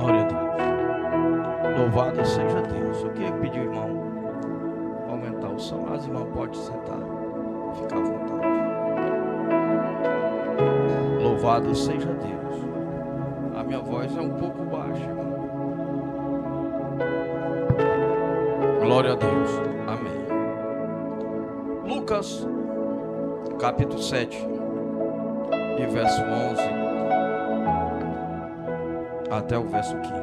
Glória a Deus. Louvado seja Deus. Eu queria pedir ao irmão aumentar o som. As irmãs podem sentar, ficar à vontade. Louvado seja Deus. A minha voz é um pouco baixa, irmão. Glória a Deus. Amém. Lucas, capítulo 7, e verso 11 até o verso 15.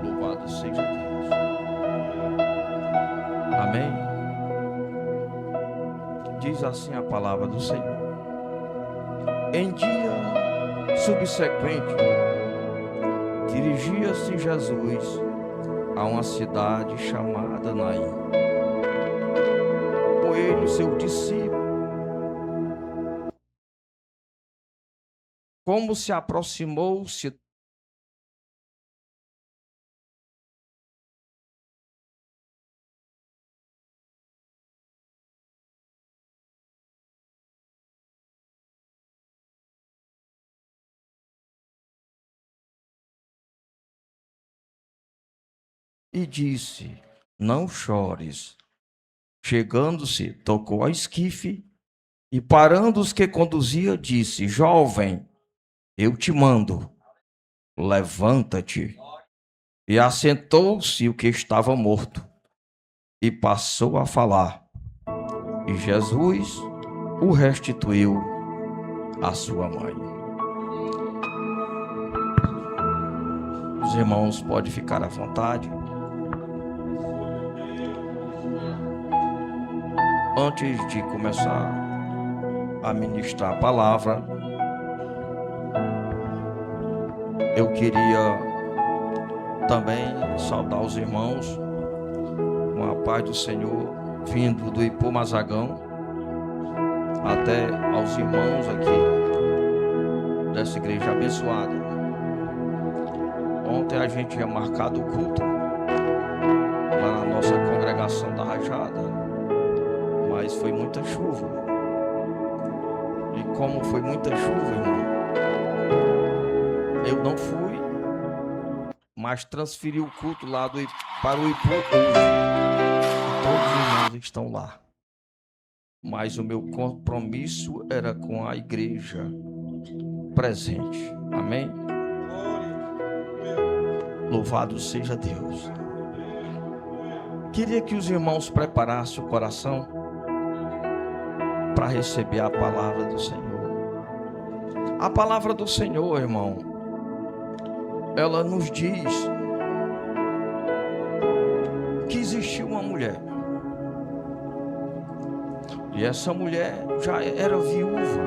Louvado seja Deus. Amém. Diz assim a palavra do Senhor. Em dia subsequente, dirigia-se Jesus a uma cidade chamada Naim. Com ele, seu discípulo. Como se aproximou-se e disse: não chores. Chegando-se, tocou a esquife e, parando os que conduzia, disse: jovem, eu te mando, levanta-te. E assentou-se o que estava morto e passou a falar. E Jesus o restituiu à sua mãe. Os irmãos podem ficar à vontade. Antes de começar a ministrar a palavra, eu queria também saudar os irmãos com a paz do Senhor, vindo do Ipu Mazagão até aos irmãos aqui dessa igreja abençoada. Ontem a gente tinha marcado o culto lá na nossa congregação da Rajada, mas foi muita chuva. E como foi muita chuva, irmão, eu não fui, mas transferi o culto lá para o Ipu hoje. Todos os irmãos estão lá. Mas o meu compromisso era com a igreja presente. Amém? Louvado seja Deus. Queria que os irmãos preparassem o coração para receber a palavra do Senhor. A palavra do Senhor, irmão, ela nos diz que existiu uma mulher. E essa mulher já era viúva.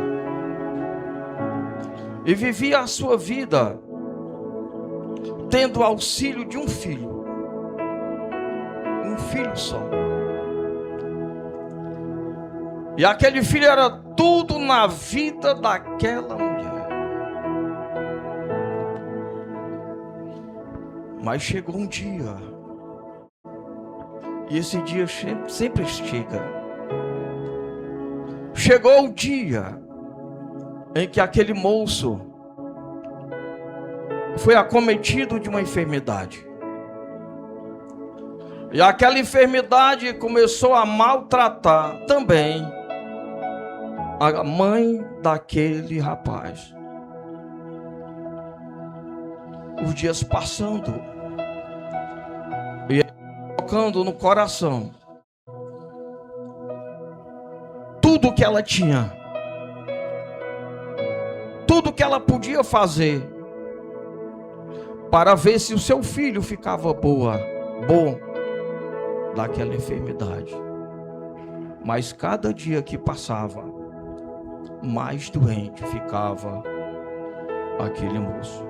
E vivia a sua vida tendo auxílio de um filho. Um filho só. E aquele filho era tudo na vida daquela mulher. Mas chegou um dia, e esse dia sempre chega. Chegou o dia em que aquele moço foi acometido de uma enfermidade. E aquela enfermidade começou a maltratar também a mãe daquele rapaz. Os dias passando e tocando no coração tudo que ela tinha, tudo que ela podia fazer para ver se o seu filho ficava bom daquela enfermidade. Mas cada dia que passava, mais doente ficava aquele moço.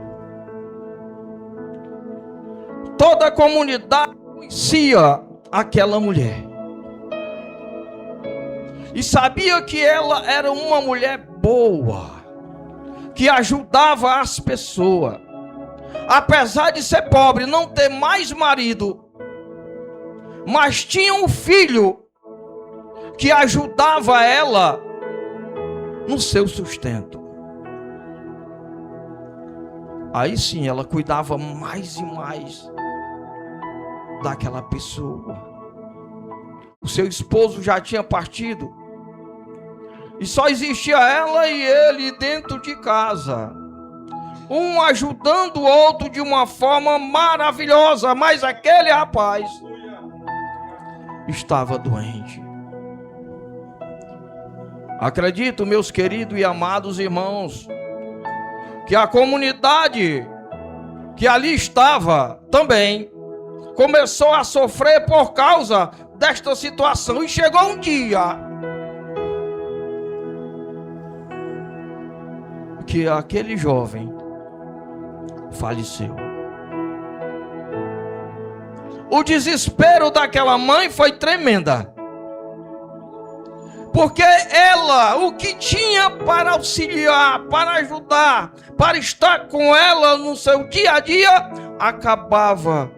Toda a comunidade conhecia aquela mulher e sabia que ela era uma mulher boa, que ajudava as pessoas. Apesar de ser pobre, não ter mais marido, mas tinha um filho que ajudava ela no seu sustento. Aí sim ela cuidava mais e mais daquela pessoa. O seu esposo já tinha partido e só existia ela e ele dentro de casa, um ajudando o outro de uma forma maravilhosa, mas aquele rapaz estava doente. Acredito, meus queridos e amados irmãos, que a comunidade que ali estava também começou a sofrer por causa desta situação. E chegou um dia que aquele jovem faleceu. O desespero daquela mãe foi tremenda, porque ela, o que tinha para auxiliar, para ajudar, para estar com ela no seu dia a dia, acabava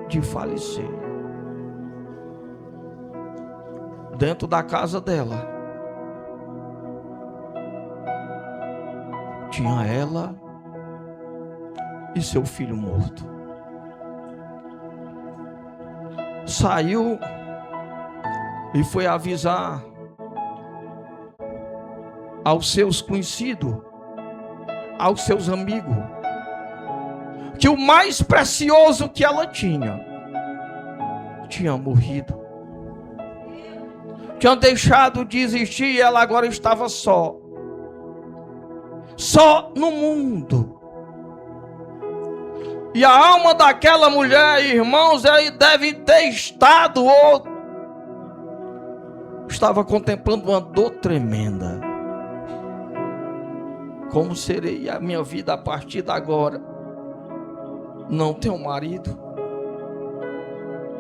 de falecer. Dentro da casa dela tinha ela e seu filho morto. Saiu e foi avisar aos seus conhecidos, aos seus amigos, que o mais precioso que ela tinha morrido, tinha deixado de existir, e ela agora estava só no mundo. E a alma daquela mulher, irmãos, aí deve ter estado ou estava contemplando uma dor tremenda. Como serei a minha vida a partir de agora? Não tenho marido,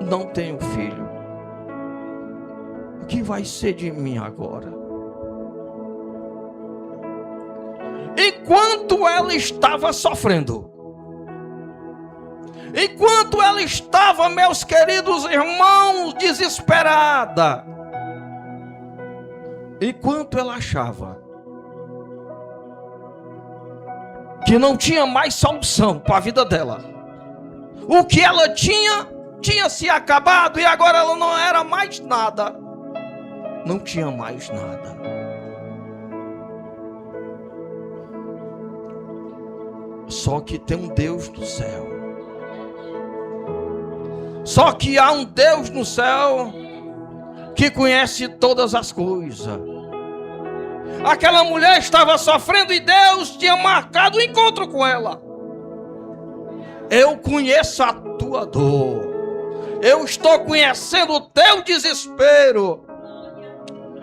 não tenho filho. O que vai ser de mim agora? Enquanto ela estava sofrendo, enquanto ela estava, meus queridos irmãos, desesperada, enquanto ela achava que não tinha mais solução para a vida dela, o que ela tinha se acabado, e agora ela não era mais nada, não tinha mais nada. Só que tem um Deus do céu. Só que há um Deus no céu que conhece todas as coisas. Aquela mulher estava sofrendo e Deus tinha marcado o encontro com ela. Eu conheço a tua dor. Eu estou conhecendo o teu desespero.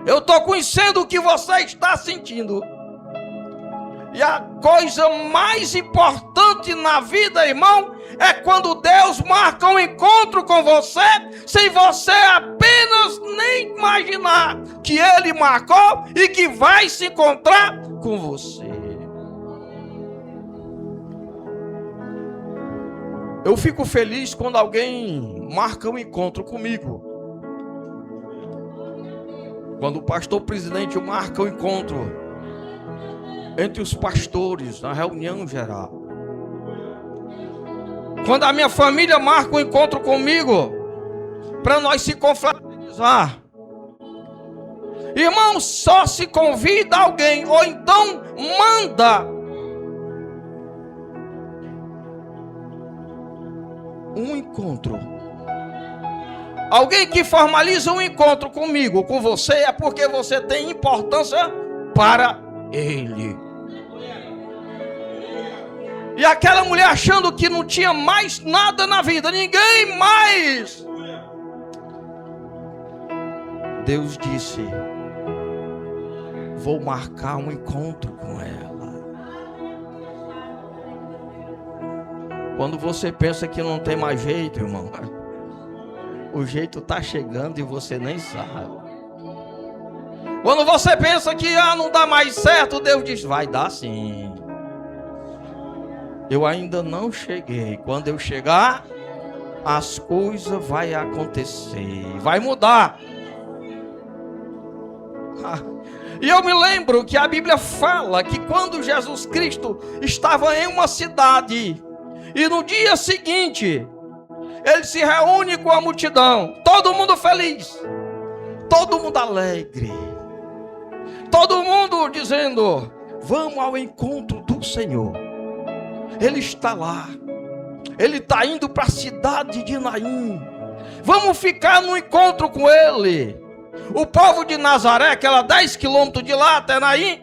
Eu estou conhecendo o que você está sentindo. E a coisa mais importante na vida, irmão, é quando Deus marca um encontro com você, sem você apenas nem imaginar que Ele marcou e que vai se encontrar com você. Eu fico feliz quando alguém marca um encontro comigo. Quando o pastor presidente marca um encontro entre os pastores na reunião geral. Quando a minha família marca um encontro comigo para nós se confraternizar. Irmão, só se convida alguém ou então manda um encontro. Alguém que formaliza um encontro comigo, com você, é porque você tem importância para ele. E aquela mulher achando que não tinha mais nada na vida, ninguém mais. Deus disse: vou marcar um encontro com ela. Quando você pensa que não tem mais jeito, irmão, o jeito está chegando e você nem sabe. Quando você pensa que não dá mais certo, Deus diz: vai dar sim. Eu ainda não cheguei. Quando eu chegar, as coisas vão acontecer, vai mudar. E eu me lembro que a Bíblia fala que quando Jesus Cristo estava em uma cidade, e no dia seguinte, ele se reúne com a multidão, todo mundo feliz, todo mundo alegre, todo mundo dizendo: vamos ao encontro do Senhor. Ele está lá, ele está indo para a cidade de Naim, vamos ficar no encontro com ele. O povo de Nazaré, que era 10 quilômetros de lá até Naim,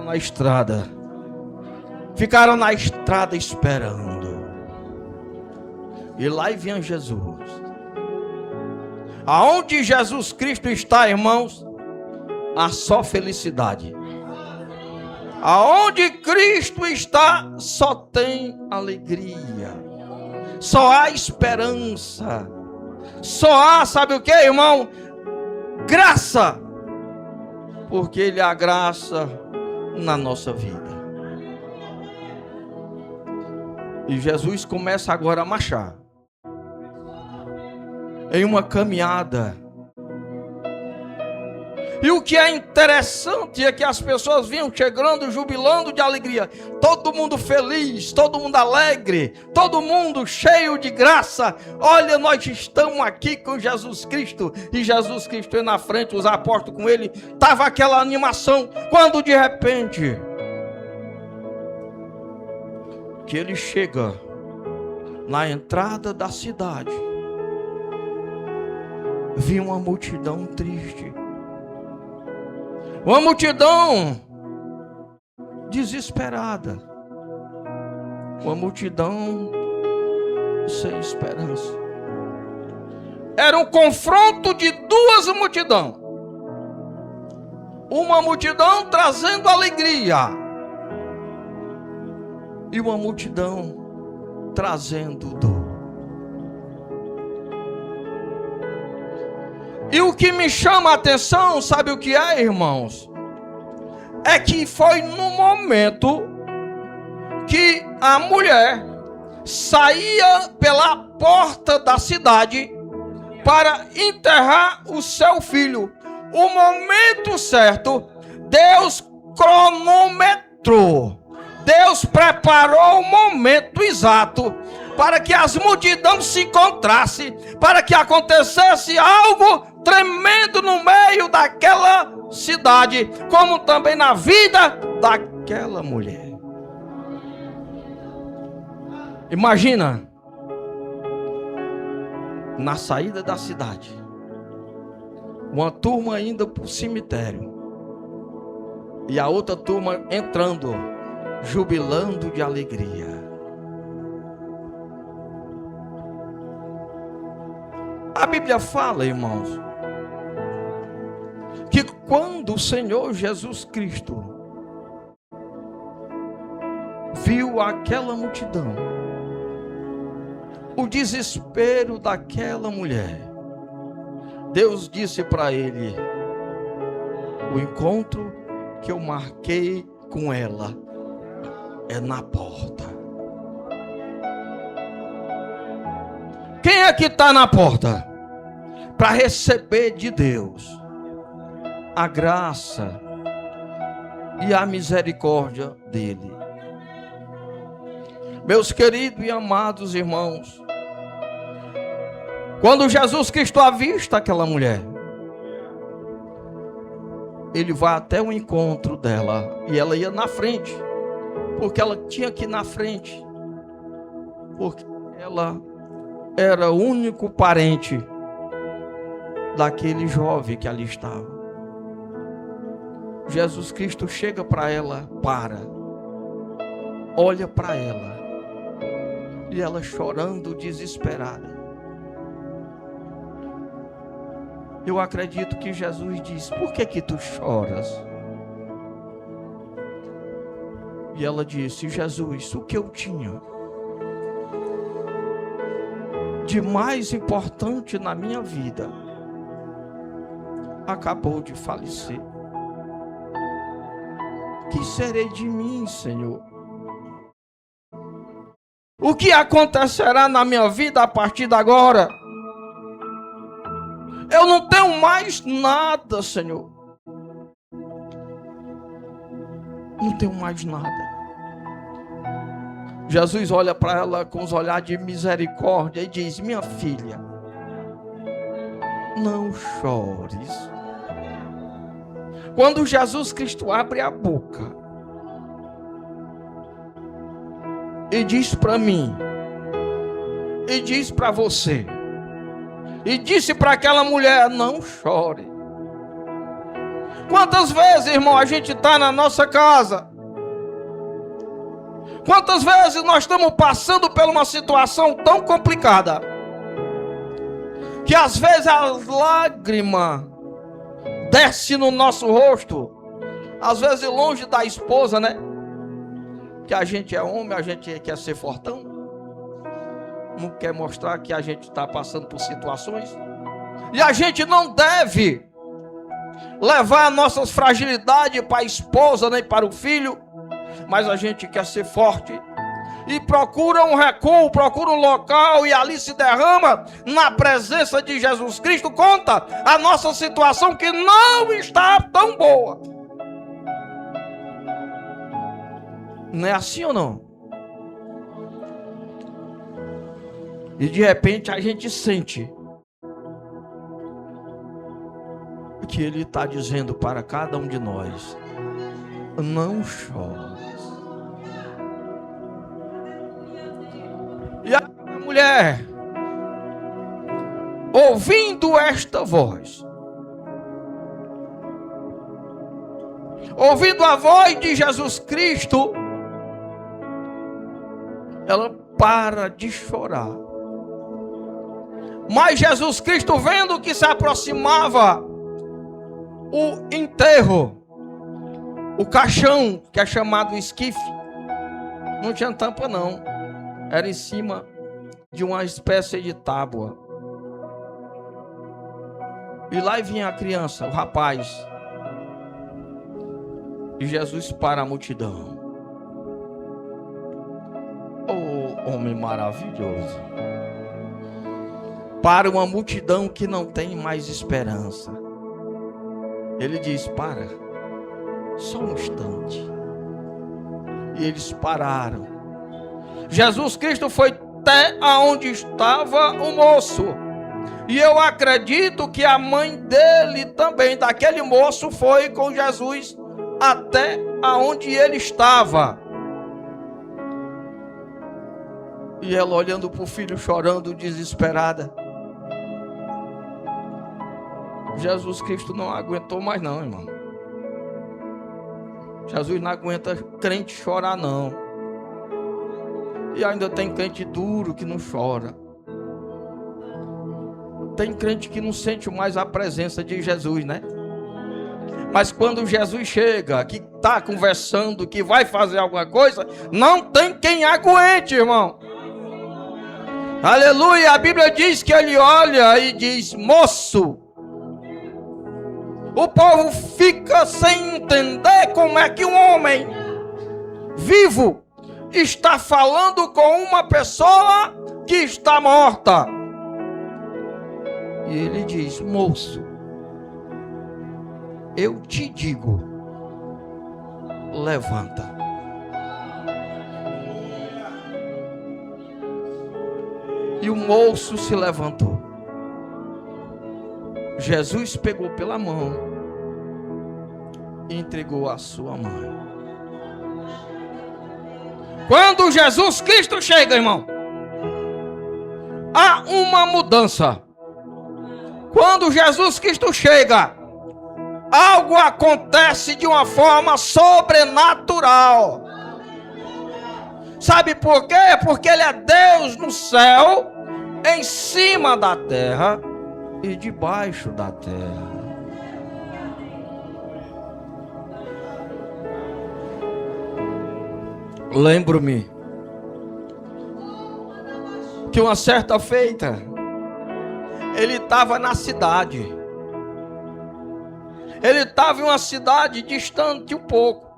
na estrada, ficaram na estrada esperando. E lá vinha Jesus. Aonde Jesus Cristo está, irmãos, há só felicidade. Aonde Cristo está, só tem alegria, só há esperança, só há, sabe o que, irmão? Graça, porque Ele é a graça na nossa vida. E Jesus começa agora a marchar em uma caminhada. E o que é interessante é que as pessoas vinham chegando, jubilando de alegria. Todo mundo feliz, todo mundo alegre, todo mundo cheio de graça. Olha, nós estamos aqui com Jesus Cristo. E Jesus Cristo aí na frente, os apóstolos com ele. Estava aquela animação. Quando de repente, que ele chega na entrada da cidade, viu uma multidão triste. Uma multidão desesperada. Uma multidão sem esperança. Era um confronto de duas multidões. Uma multidão trazendo alegria. E uma multidão trazendo dor. E o que me chama a atenção, sabe o que é, irmãos? É que foi no momento que a mulher saía pela porta da cidade para enterrar o seu filho. O momento certo, Deus cronometrou. Deus preparou o momento exato para que as multidões se encontrassem, para que acontecesse algo tremendo no meio daquela cidade, como também na vida daquela mulher. Imagina, na saída da cidade, uma turma indo para o cemitério e a outra turma entrando, jubilando de alegria. A Bíblia fala, irmãos, que quando o Senhor Jesus Cristo viu aquela multidão, o desespero daquela mulher, Deus disse para ele: o encontro que eu marquei com ela é na porta. Quem é que está na porta para receber de Deus a graça e a misericórdia dele? Meus queridos e amados irmãos, quando Jesus Cristo avista aquela mulher, ele vai até o encontro dela e ela ia na frente, porque ela tinha que ir na frente, porque ela era o único parente daquele jovem que ali estava. Jesus Cristo chega para ela, olha para ela, e ela chorando, desesperada. Eu acredito que Jesus diz: por que tu choras? E ela disse: Jesus, o que eu tinha de mais importante na minha vida acabou de falecer. Que serei de mim, Senhor? O que acontecerá na minha vida a partir de agora? Eu não tenho mais nada, Senhor. Não tenho mais nada. Jesus olha para ela com os olhares de misericórdia e diz: minha filha, não chores. Quando Jesus Cristo abre a boca e diz para mim, e diz para você, e disse para aquela mulher: não chore. Quantas vezes, irmão, a gente está na nossa casa? Quantas vezes nós estamos passando por uma situação tão complicada que às vezes as lágrimas descem no nosso rosto, às vezes longe da esposa, né? Que a gente é homem, a gente quer ser fortão, não quer mostrar que a gente está passando por situações, e a gente não deve levar nossas fragilidades para a esposa nem para o filho, mas a gente quer ser forte e procura um recuo, procura um local e ali se derrama na presença de Jesus Cristo, conta a nossa situação que não está tão boa. Não é assim ou não? E de repente a gente sente que Ele está dizendo para cada um de nós: não chores. E a mulher, ouvindo esta voz, ouvindo a voz de Jesus Cristo, ela para de chorar. Mas Jesus Cristo, vendo que se aproximava o enterro, o caixão, que é chamado esquife, não tinha tampa não, era em cima de uma espécie de tábua. E lá vinha a criança, o rapaz. E Jesus para a multidão. Oh, homem maravilhoso. Para uma multidão que não tem mais esperança. Ele diz: para, só um instante. E eles pararam. Jesus Cristo foi até aonde estava o moço. E eu acredito que a mãe dele também, daquele moço, foi com Jesus até aonde ele estava. E ela olhando para o filho, chorando, desesperada. Jesus Cristo não aguentou mais não, irmão. Jesus não aguenta crente chorar não. E ainda tem crente duro que não chora. Tem crente que não sente mais a presença de Jesus, né? Mas quando Jesus chega, que está conversando, que vai fazer alguma coisa, não tem quem aguente, irmão. Aleluia, a Bíblia diz que ele olha e diz: moço. O povo fica sem entender como é que um homem vivo está falando com uma pessoa que está morta. E ele diz: moço, eu te digo, levanta. E o moço se levantou. Jesus pegou pela mão e entregou a sua mãe. Quando Jesus Cristo chega, irmão, há uma mudança. Quando Jesus Cristo chega, algo acontece de uma forma sobrenatural. Sabe por quê? Porque Ele é Deus no céu, em cima da terra e debaixo da terra. Lembro-me que uma certa feita, ele estava na cidade. Ele estava em uma cidade distante um pouco.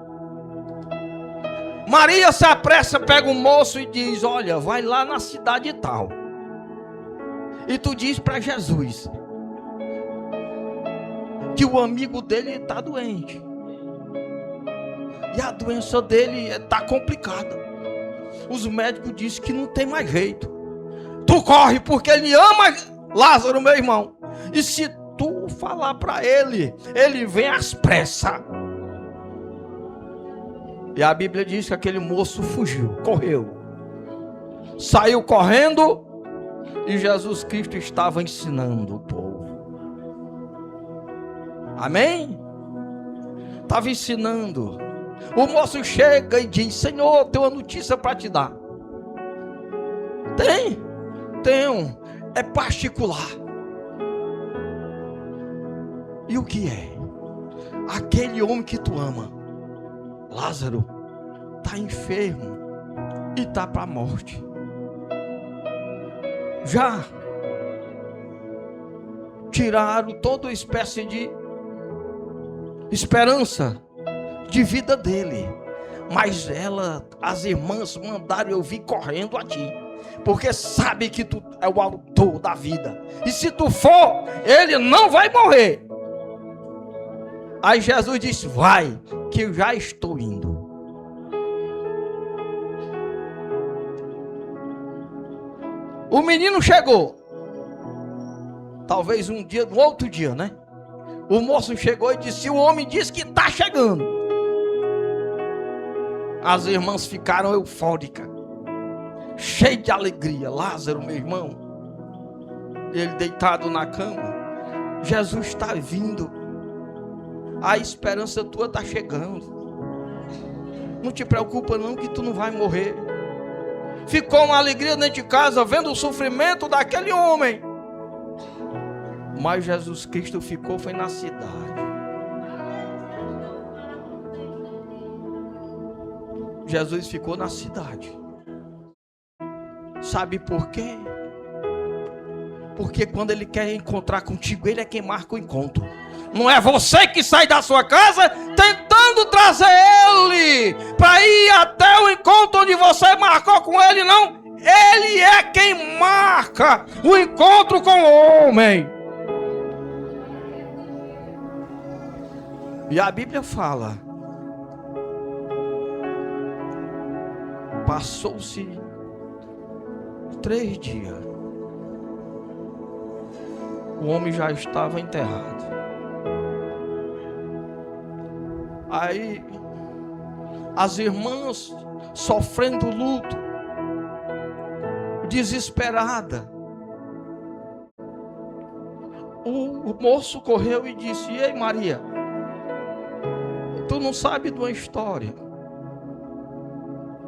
Maria se apressa, pega um moço e diz: olha, vai lá na cidade tal. E tu diz para Jesus que o amigo dele está doente. E a doença dele está complicada. Os médicos dizem que não tem mais jeito. Tu corre porque ele ama Lázaro, meu irmão. E se tu falar para ele, ele vem às pressas. E a Bíblia diz que aquele moço fugiu, correu. Saiu correndo e Jesus Cristo estava ensinando o povo. Amém? Estava ensinando. O moço chega e diz: Senhor, tenho uma notícia para te dar. Tenho. É particular. E o que é? Aquele homem que tu ama, Lázaro, está enfermo e está para a morte. Já tiraram toda espécie de esperança de vida dele. Mas as irmãs mandaram eu vir correndo a ti, porque sabe que tu é o autor da vida. E se tu for, ele não vai morrer. Aí Jesus disse: vai, que eu já estou indo. O menino chegou. Talvez um outro dia, né? O moço chegou e disse: o homem disse que está chegando. As irmãs ficaram eufóricas, cheias de alegria. Lázaro, meu irmão, ele deitado na cama. Jesus está vindo. A esperança tua está chegando. Não te preocupa não, que tu não vai morrer. Ficou uma alegria dentro de casa, vendo o sofrimento daquele homem. Mas Jesus Cristo foi na cidade. Jesus ficou na cidade. Sabe por quê? Porque quando ele quer encontrar contigo, ele é quem marca o encontro. Não é você que sai da sua casa tentando trazer ele para ir até o encontro onde você marcou com ele, não. Ele é quem marca o encontro com o homem. E a Bíblia fala: passou-se 3 dias, o homem já estava enterrado. Aí as irmãs sofrendo luto, desesperada. O moço correu e disse: ei Maria, tu não sabe de uma história.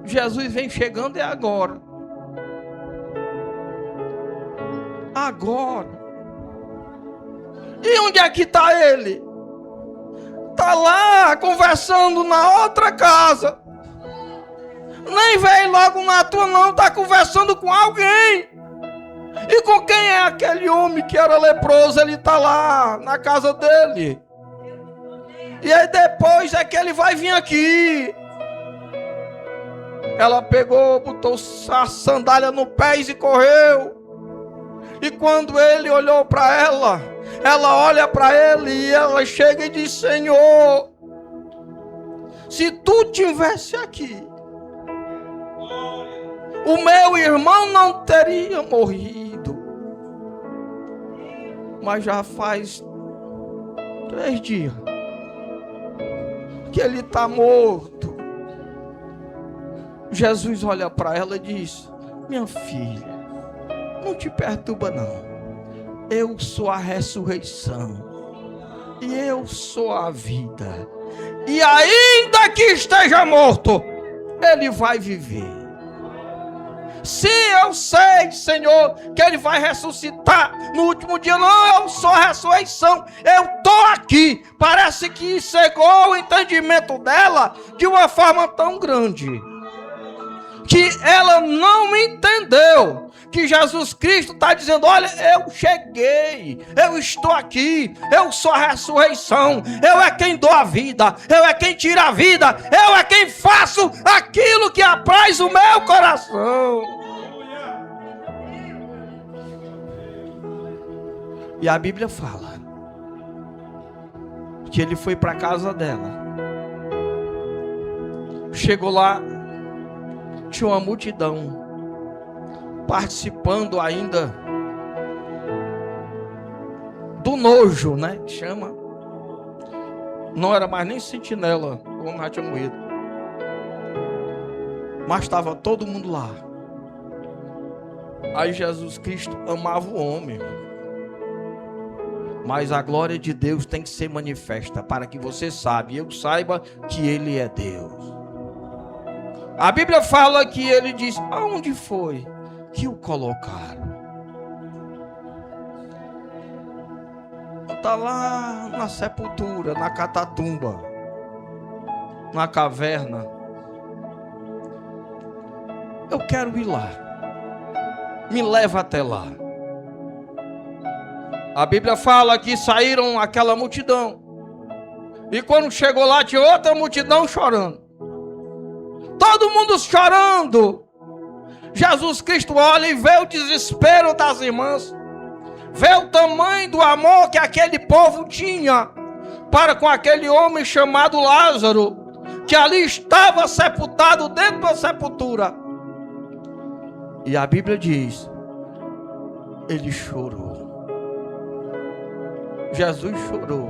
Jesus vem chegando, é agora. Agora. E onde é que está ele? Está lá conversando na outra casa. Nem veio logo na tua não, está conversando com alguém. E com quem é aquele homem que era leproso? Ele está lá na casa dele. E aí depois é que ele vai vir aqui. Ela pegou, botou a sandália no pé e correu. E quando ele olhou para ela, ela olha para ele e ela chega e diz: Senhor, se tu tivesse aqui, o meu irmão não teria morrido. Mas já faz 3 dias que ele está morto. Jesus olha para ela e diz: minha filha, não te perturba não. Eu sou a ressurreição e eu sou a vida. E ainda que esteja morto, ele vai viver. Sim, eu sei, Senhor, que ele vai ressuscitar no último dia. Não, eu sou a ressurreição. Eu estou aqui. Parece que cegou o entendimento dela de uma forma tão grande que ela não entendeu que Jesus Cristo está dizendo: olha, eu cheguei, eu estou aqui, eu sou a ressurreição, eu é quem dou a vida, eu é quem tira a vida, eu é quem faço aquilo que apraz o meu coração. E a Bíblia fala que ele foi para a casa dela. Chegou lá, tinha uma multidão participando ainda do nojo, né? Chama. Não era mais nem sentinela, o homem já tinha morrido. Mas estava todo mundo lá. Aí Jesus Cristo amava o homem. Mas a glória de Deus tem que ser manifesta para que você saiba, e eu saiba que Ele é Deus. A Bíblia fala que Ele diz: aonde foi que o colocaram? Está lá na sepultura, na catatumba, na caverna. Eu quero ir lá. Me leva até lá. A Bíblia fala que saíram aquela multidão. E quando chegou lá, tinha outra multidão chorando. Todo mundo chorando. Jesus Cristo olha e vê o desespero das irmãs. Vê o tamanho do amor que aquele povo tinha para com aquele homem chamado Lázaro, que ali estava sepultado dentro da sepultura. E a Bíblia diz: ele chorou. Jesus chorou,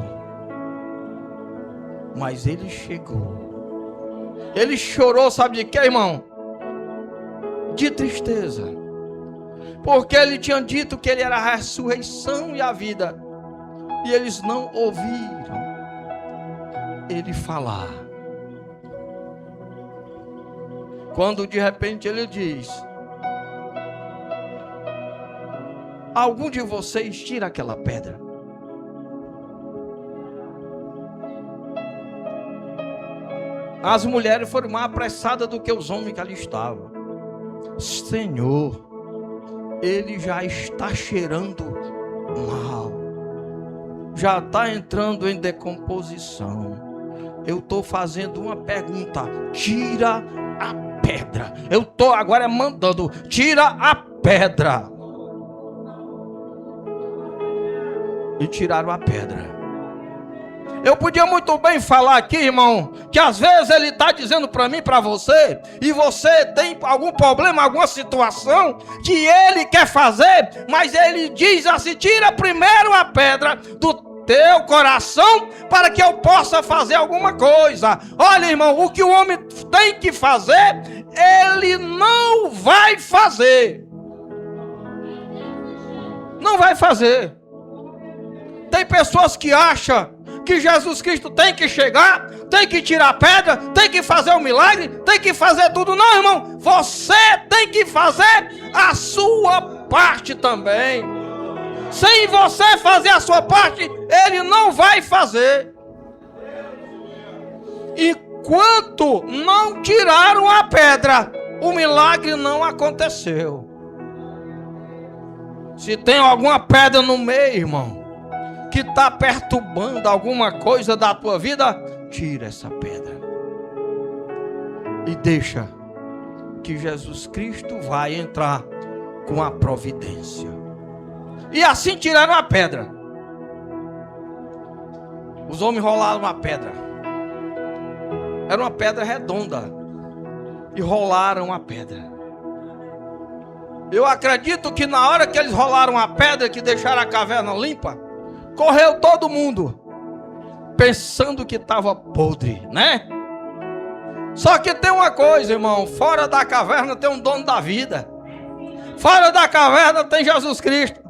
mas ele chegou. Ele chorou, sabe de quê, irmão? De tristeza, porque ele tinha dito que ele era a ressurreição e a vida, e eles não ouviram ele falar. Quando de repente ele diz: algum de vocês tira aquela pedra. As mulheres foram mais apressadas do que os homens que ali estavam. Senhor, ele já está cheirando mal, já está entrando em decomposição. Eu estou fazendo uma pergunta: tira a pedra. Eu estou agora mandando: tira a pedra. E tiraram a pedra. Eu podia muito bem falar aqui, irmão, que às vezes ele está dizendo para mim, para você, e você tem algum problema, alguma situação que ele quer fazer, mas ele diz assim: tira primeiro a pedra do teu coração para que eu possa fazer alguma coisa. Olha, irmão, o que o homem tem que fazer, ele não vai fazer. Não vai fazer. Tem pessoas que acham que Jesus Cristo tem que chegar, tem que tirar a pedra, tem que fazer o milagre, tem que fazer tudo. Não, irmão, você tem que fazer a sua parte também. Sem você fazer a sua parte, ele não vai fazer. Enquanto não tiraram a pedra, o milagre não aconteceu. Se tem alguma pedra no meio, irmão, que está perturbando alguma coisa da tua vida, tira essa pedra e deixa que Jesus Cristo vai entrar com a providência. E assim tiraram a pedra. Os homens rolaram uma pedra. Era uma pedra redonda. E rolaram a pedra. Eu acredito que na hora que eles rolaram a pedra, que deixaram a caverna limpa, correu todo mundo, pensando que estava podre, né? Só que tem uma coisa, irmão: fora da caverna tem um dono da vida. Fora da caverna tem Jesus Cristo.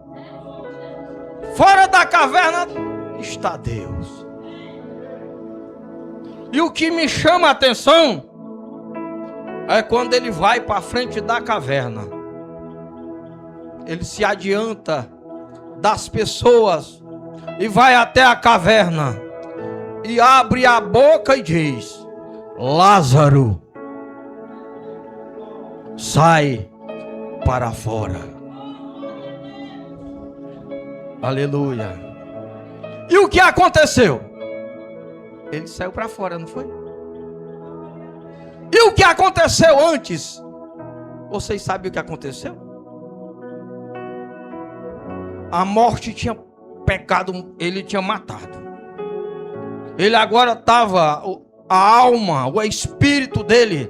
Fora da caverna está Deus. E o que me chama a atenção é quando ele vai para frente da caverna. Ele se adianta das pessoas e vai até a caverna e abre a boca e diz: Lázaro, sai para fora. Aleluia. E o que aconteceu? Ele saiu para fora, não foi? E o que aconteceu antes? Vocês sabem o que aconteceu? A morte tinha pecado, ele tinha matado. Ele agora estava, a alma, o espírito dele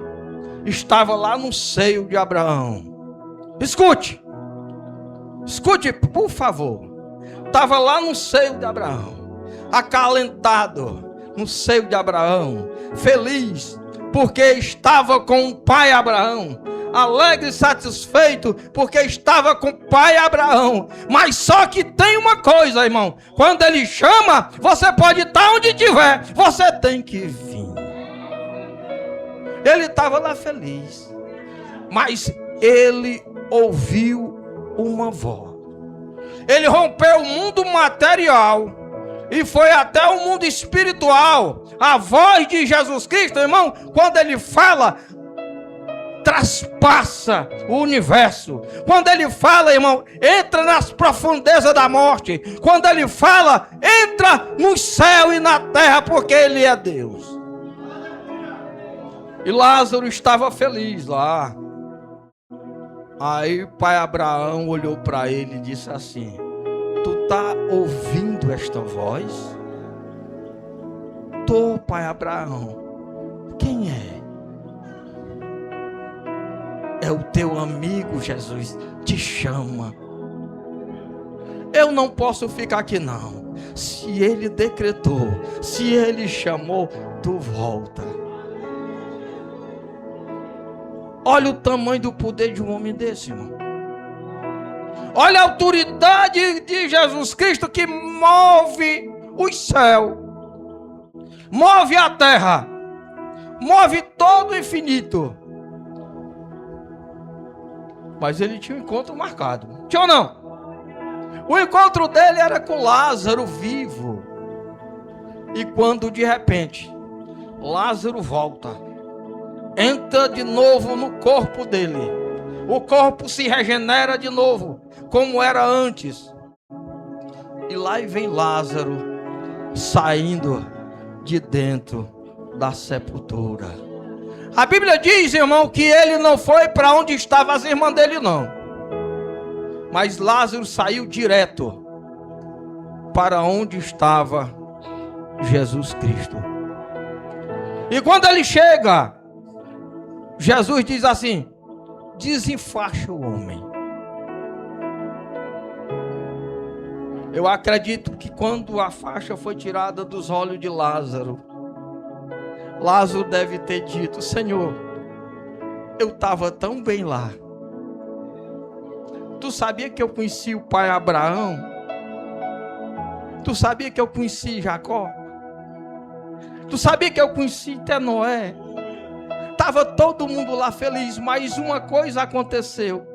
estava lá no seio de Abraão. Escute, por favor. Estava lá no seio de Abraão, acalentado no seio de Abraão, feliz, porque estava com o pai Abraão, alegre e satisfeito, porque estava com o pai Abraão. Mas só que tem uma coisa, irmão: quando ele chama, você pode estar onde estiver, você tem que vir. Ele estava lá feliz, mas ele ouviu uma voz. Ele rompeu o mundo material e foi até o mundo espiritual. A voz de Jesus Cristo, irmão, quando ele fala, traspassa o universo. Quando ele fala, irmão, entra nas profundezas da morte. Quando ele fala, entra no céu e na terra, porque ele é Deus. E Lázaro estava feliz lá. Aí o pai Abraão olhou para ele e disse assim: tu está ouvindo esta voz? Tô, pai Abraão. Quem é? É o teu amigo Jesus, te chama. Eu não posso ficar aqui não. Se ele decretou, se ele chamou, tu volta. Olha o tamanho do poder de um homem desse, irmão. Olha a autoridade de Jesus Cristo que move os céus, move a terra, move todo o infinito. Mas ele tinha um encontro marcado. Tinha ou não? O encontro dele era com Lázaro vivo. E quando de repente Lázaro volta, entra de novo no corpo dele, o corpo se regenera de novo, como era antes. E lá vem Lázaro saindo de dentro da sepultura. A Bíblia diz, irmão, que ele não foi para onde estavam as irmãs dele, não. Mas Lázaro saiu direto para onde estava Jesus Cristo. E quando ele chega, Jesus diz assim: desenfaixa o homem. Eu acredito que quando a faixa foi tirada dos olhos de Lázaro, Lázaro deve ter dito: Senhor, eu estava tão bem lá. Tu sabia que eu conheci o pai Abraão? Tu sabia que eu conheci Jacó? Tu sabia que eu conheci até Noé? Estava todo mundo lá feliz, mas uma coisa aconteceu.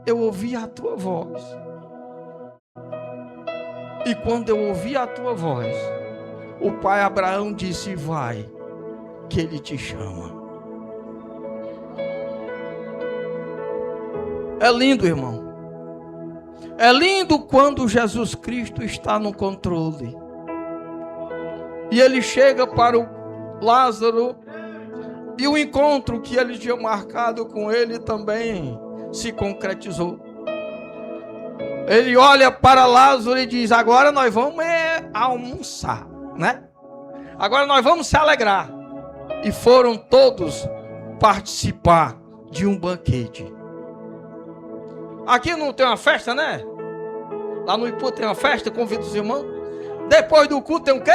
Eu ouvi a tua voz. E quando eu ouvi a tua voz, o pai Abraão disse: vai, que ele te chama. É lindo, irmão. É lindo quando Jesus Cristo está no controle. E ele chega para o Lázaro, e o encontro que ele tinha marcado com ele também se concretizou. Ele olha para Lázaro e diz: agora nós vamos almoçar, né? Agora nós vamos se alegrar. E foram todos participar de um banquete. Aqui não tem uma festa, né? Lá no Ipu tem uma festa, convida os irmãos. Depois do culto tem o quê?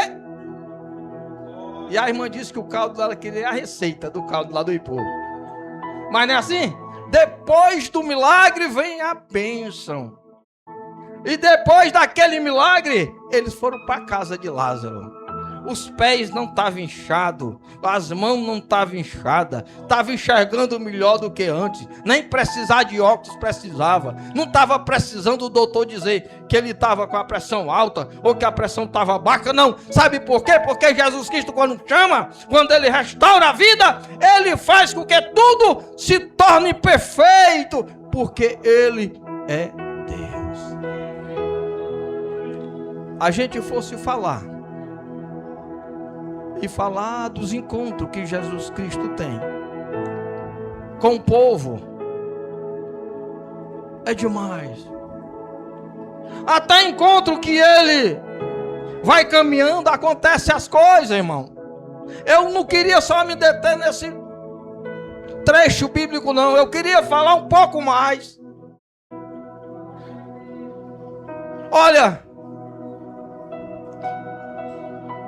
E a irmã disse que o caldo dela queria a receita do caldo lá do Ipu. Mas não é assim? Depois do milagre vem a bênção. E depois daquele milagre, eles foram para a casa de Lázaro. Os pés não estavam inchados, as mãos não estavam inchadas, estavam enxergando melhor do que antes, nem precisar de óculos precisava, não estava precisando o doutor dizer que ele estava com a pressão alta, ou que a pressão estava baixa, não. Sabe por quê? Porque Jesus Cristo, quando chama, quando ele restaura a vida, ele faz com que tudo se torne perfeito, porque ele é Deus. A gente fosse falar dos encontros que Jesus Cristo tem com o povo, é demais. Até encontro que ele Vai caminhando, acontece as coisas, irmão. Eu não queria só me deter nesse trecho bíblico, não. Eu queria falar um pouco mais. Olha,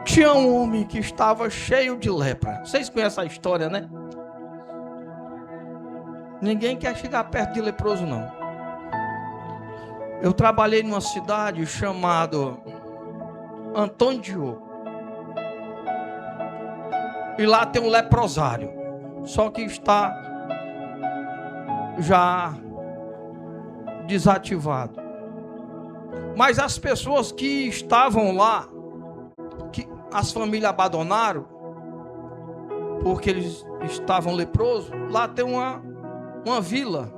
tinha um homem que estava cheio de lepra. Vocês conhecem a história, né? Ninguém quer chegar perto de leproso, não. Eu trabalhei numa cidade chamada Antônio Diogo. E lá tem um leprosário. Só que está já desativado. Mas as pessoas que estavam lá, que as famílias abandonaram, porque eles estavam leprosos, lá tem uma vila.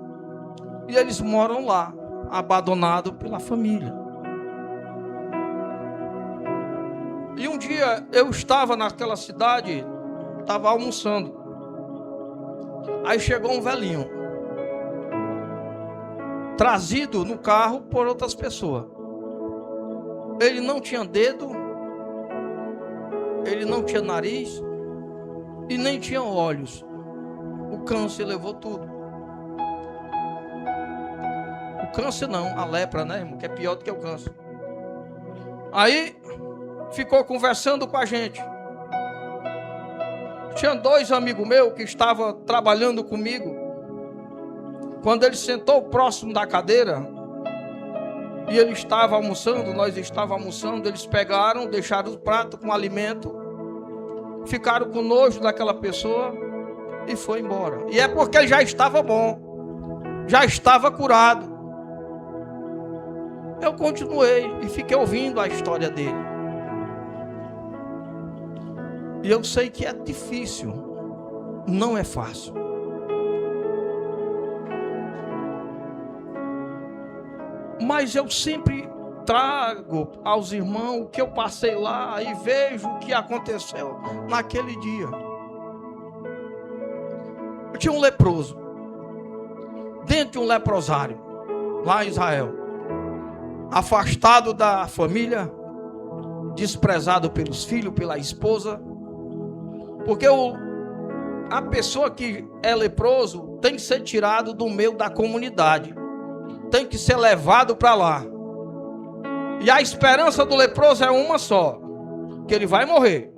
E eles moram lá, abandonados pela família. E um dia eu estava naquela cidade, estava almoçando. Aí chegou um velhinho, trazido no carro por outras pessoas. Ele não tinha dedo, ele não tinha nariz e nem tinha olhos. O câncer levou tudo. O câncer não, a lepra, né, irmão? Que é pior do que o câncer. Aí ficou conversando com a gente. Tinha 2 amigos meus que estavam trabalhando comigo. Quando ele sentou próximo da cadeira e ele estava almoçando, nós estávamos almoçando, eles pegaram, deixaram o prato com alimento, ficaram com nojo daquela pessoa e foi embora. E é porque ele já estava bom, já estava curado. Eu continuei e fiquei ouvindo a história dele. E eu sei que é difícil, não é fácil. Mas eu sempre trago aos irmãos o que eu passei lá e vejo o que aconteceu naquele dia. Eu tinha um leproso, dentro de um leprosário, lá em Israel, afastado da família, desprezado pelos filhos, pela esposa, porque a pessoa que é leproso tem que ser tirado do meio da comunidade, tem que ser levado para lá. E a esperança do leproso é uma só, que ele vai morrer.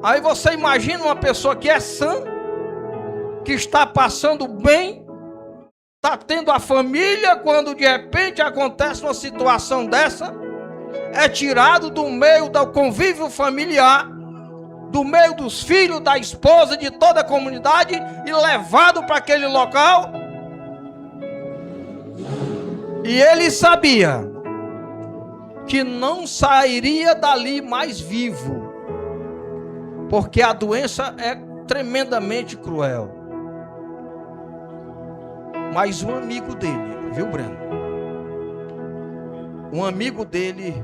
Aí você imagina uma pessoa que é sã, que está passando bem, está tendo a família, quando de repente acontece uma situação dessa, é tirado do meio do convívio familiar, do meio dos filhos, da esposa, de toda a comunidade, e levado para aquele local. E ele sabia que não sairia dali mais vivo, porque a doença é tremendamente cruel. Mas um amigo dele, viu, Breno? Um amigo dele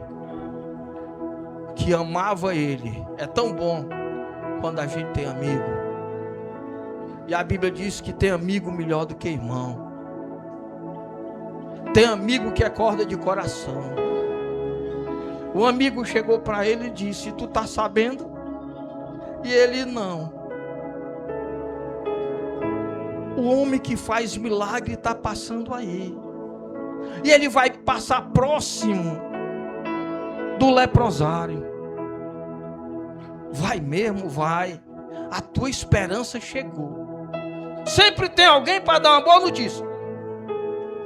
que amava ele. É tão bom quando a gente tem amigo. E a Bíblia diz que tem amigo melhor do que irmão. Tem amigo que é corda de coração. O amigo chegou para ele e disse: tu tá sabendo? E ele: não. O homem que faz milagre está passando aí. E ele vai passar próximo do leprosário. Vai mesmo, vai. A tua esperança chegou. Sempre tem alguém para dar uma boa notícia.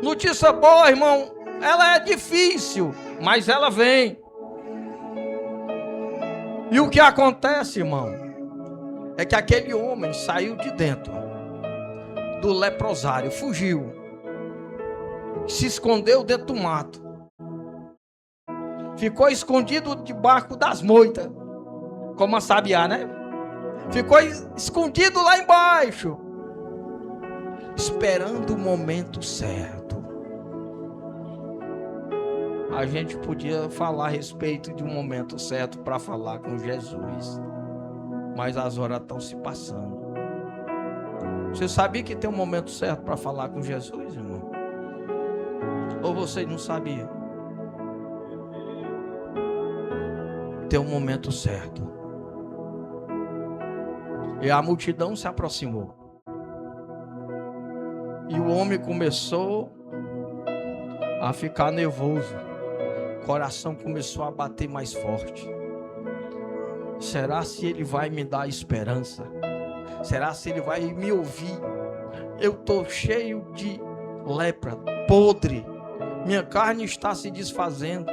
Notícia boa, irmão, ela é difícil, mas ela vem. E o que acontece, irmão, é que aquele homem saiu de dentro do leprosário, fugiu, se escondeu dentro do mato, ficou escondido debaixo das moitas, como a sabiá, né? Ficou escondido lá embaixo, esperando o momento certo. A gente podia falar a respeito de um momento certo para falar com Jesus, mas as horas estão se passando. Você sabia que tem um momento certo para falar com Jesus, irmão? Ou você não sabia? ter o momento certo. E a multidão se aproximou. E o homem começou a ficar nervoso. O coração começou a bater mais forte. Será se ele vai me dar esperança? Será se ele vai me ouvir? Eu estou cheio de lepra, podre. Minha carne está se desfazendo.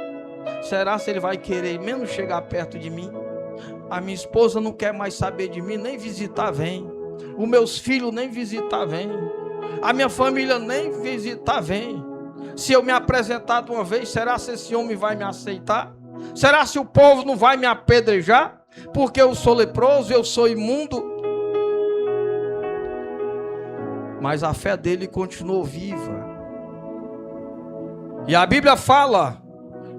Será se ele vai querer menos chegar perto de mim? A minha esposa não quer mais saber de mim, nem visitar vem. Os meus filhos nem visitar vem. A minha família nem visitar vem. Se eu me apresentar de uma vez, será se esse homem vai me aceitar? Será se o povo não vai me apedrejar? Porque eu sou leproso, eu sou imundo. Mas a fé dele continuou viva. E a Bíblia fala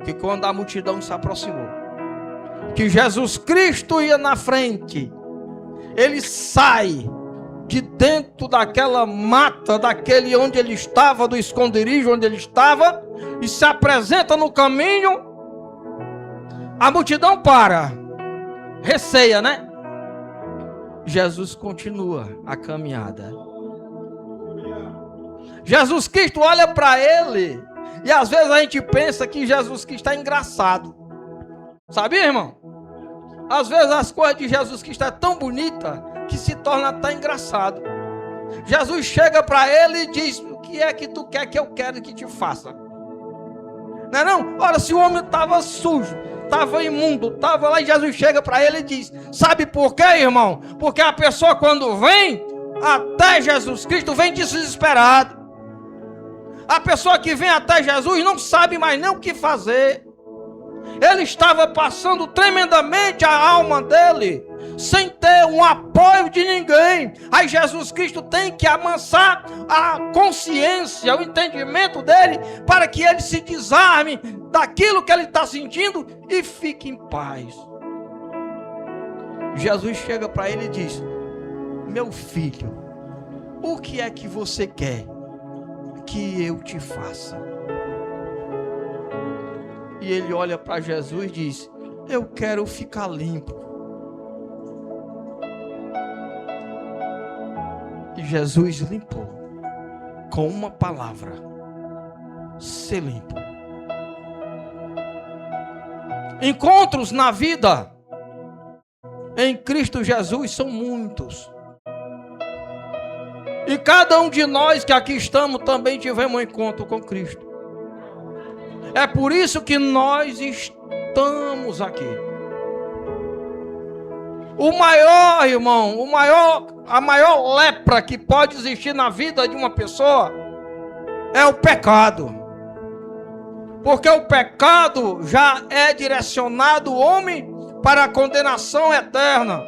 que quando a multidão se aproximou, que Jesus Cristo ia na frente, ele sai de dentro daquela mata, daquele onde ele estava, do esconderijo onde ele estava, e se apresenta no caminho. A multidão para, receia, né? Jesus continua a caminhada. Jesus Cristo olha para ele, e às vezes a gente pensa que Jesus Cristo é engraçado. Sabia, irmão? Às vezes as coisas de Jesus Cristo é tão bonita que se torna até engraçado. Jesus chega para ele e diz: o que é que tu quer que eu quero que te faça? Não é não? Ora, se o homem estava sujo, estava imundo, estava lá, e Jesus chega para ele e diz: sabe por quê, irmão? Porque a pessoa quando vem até Jesus Cristo vem desesperado. A pessoa que vem até Jesus não sabe mais nem o que fazer. Ele estava passando tremendamente a alma dele, sem ter um apoio de ninguém. Aí Jesus Cristo tem que amansar a consciência, o entendimento dele, para que ele se desarme daquilo que ele está sentindo e fique em paz. Jesus chega para ele e diz: meu filho, o que é que você quer que eu te faça? E ele olha para Jesus e diz: eu quero ficar limpo. E Jesus limpou com uma palavra: ser limpo. Encontros na vida em Cristo Jesus são muitos. E cada um de nós que aqui estamos também tivemos um encontro com Cristo. É por isso que nós estamos aqui. O maior, irmão, a maior lepra que pode existir na vida de uma pessoa é o pecado. Porque o pecado já é direcionado o homem para a condenação eterna.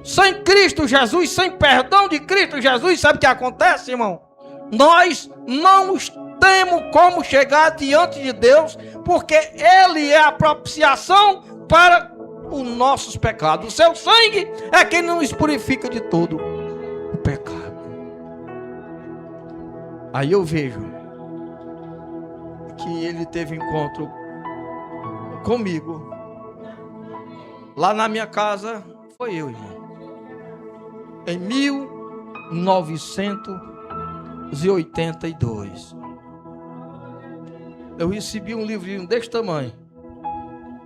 Sem Cristo Jesus, sem perdão de Cristo Jesus, sabe o que acontece, irmão? Nós não temos como chegar diante de Deus, porque Ele é a propiciação para os nossos pecados. O seu sangue é quem nos purifica de todo o pecado. Aí eu vejo que ele teve encontro comigo. Lá na minha casa, foi eu, irmão. Em 1982. Eu recebi um livrinho desse tamanho,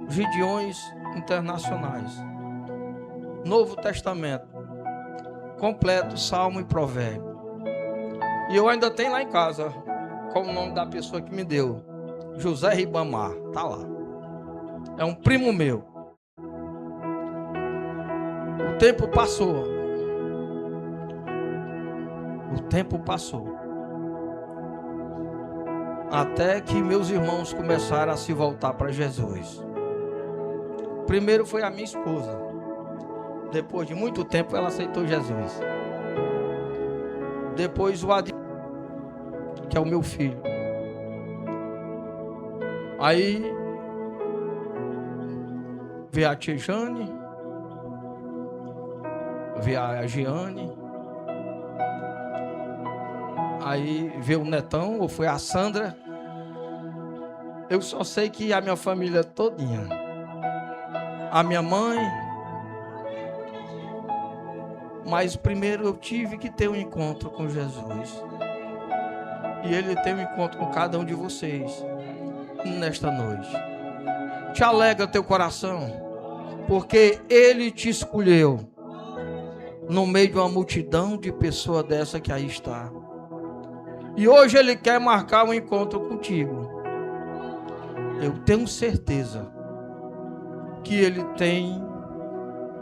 Gideões Internacionais, Novo Testamento, completo, Salmo e Provérbio. E eu ainda tenho lá em casa, com o nome da pessoa que me deu, José Ribamar, tá lá. É um primo meu. O tempo passou. O tempo passou. Até que meus irmãos começaram a se voltar para Jesus. Primeiro foi a minha esposa. Depois de muito tempo ela aceitou Jesus. Depois o Adi, que é o meu filho. Aí veio a tia Jane, veio a Giane. Aí veio o Netão, ou foi a Sandra. Eu só sei que a minha família todinha a minha mãe. Mas primeiro eu tive que ter um encontro com Jesus. E Ele tem um encontro com cada um de vocês nesta noite. Te alegra teu coração, porque Ele te escolheu no meio de uma multidão de pessoas dessa que aí está. E hoje Ele quer marcar um encontro contigo. Eu tenho certeza que Ele tem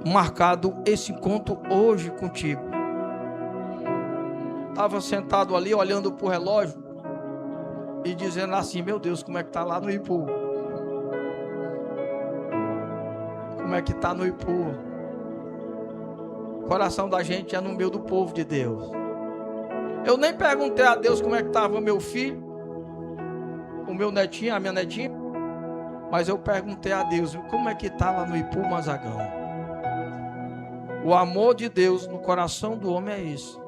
marcado esse encontro hoje contigo. Estava sentado ali olhando para o relógio e dizendo assim: meu Deus, como é que está lá no Ipu? Como é que está no Ipu? O coração da gente é no meio do povo de Deus. Eu nem perguntei a Deus como é que estava o meu filho, o meu netinho, a minha netinha, mas eu perguntei a Deus como é que está lá no Ipu Mazagão. O amor de Deus no coração do homem é isso.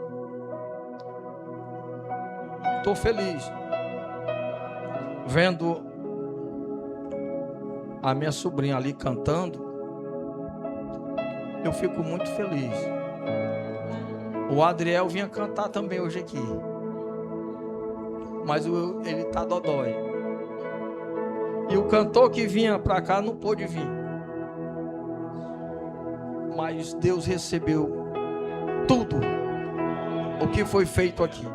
Estou feliz vendo a minha sobrinha ali cantando. Eu fico muito feliz. O Adriel vinha cantar também hoje aqui, mas ele está dodói. E o cantor que vinha para cá não pôde vir. Mas Deus recebeu tudo o que foi feito aqui.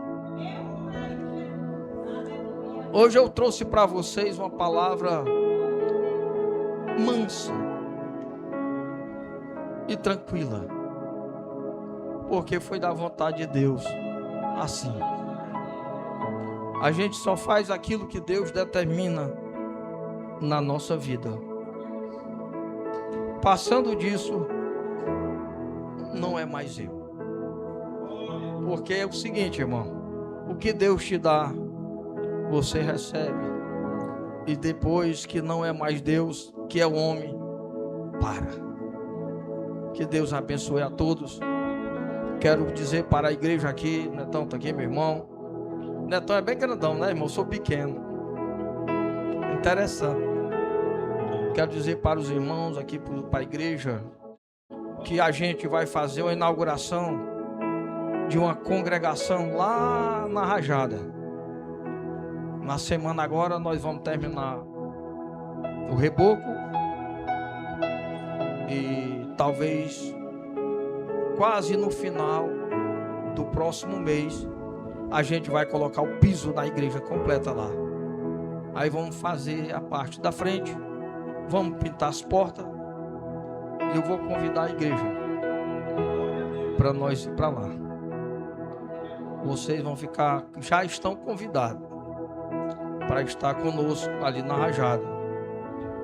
Hoje eu trouxe para vocês uma palavra mansa e tranquila, porque foi da vontade de Deus assim. A gente só faz aquilo que Deus determina na nossa vida. Passando disso, não é mais eu. Porque é o seguinte, irmão: o que Deus te dá, você recebe. E depois que não é mais Deus, que é o homem, para. Que Deus abençoe a todos. Quero dizer para a igreja aqui, Netão está aqui, meu irmão. Netão é bem grandão, né, irmão? Eu sou pequeno. Interessante. Quero dizer para os irmãos aqui, para a igreja, que a gente vai fazer uma inauguração de uma congregação lá na Rajada. Na semana agora nós vamos terminar o reboco e talvez quase no final do próximo mês a gente vai colocar o piso da igreja completa lá. Aí vamos fazer a parte da frente, vamos pintar as portas e eu vou convidar a igreja para nós ir para lá. Vocês vão ficar, já estão convidados para estar conosco ali na Rajada.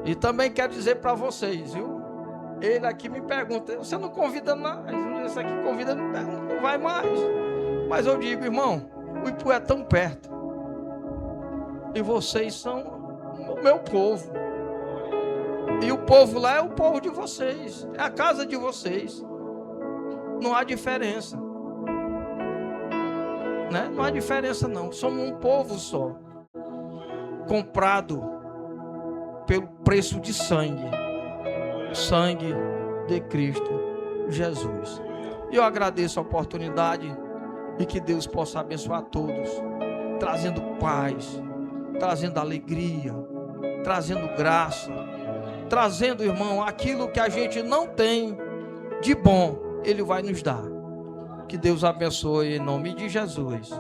E também quero dizer para vocês, viu? Ele aqui me pergunta: você não convida mais? Esse aqui convida, não vai mais. Mas eu digo: irmão, o Ipu é tão perto. E vocês são o meu povo. E o povo lá é o povo de vocês. É a casa de vocês. Não há diferença. Né? Não há diferença não. Somos um povo só. Comprado pelo preço de sangue. Sangue de Cristo Jesus. E eu agradeço a oportunidade e que Deus possa abençoar todos, trazendo paz, trazendo alegria, trazendo graça, trazendo, irmão, aquilo que a gente não tem de bom, Ele vai nos dar. Que Deus abençoe em nome de Jesus.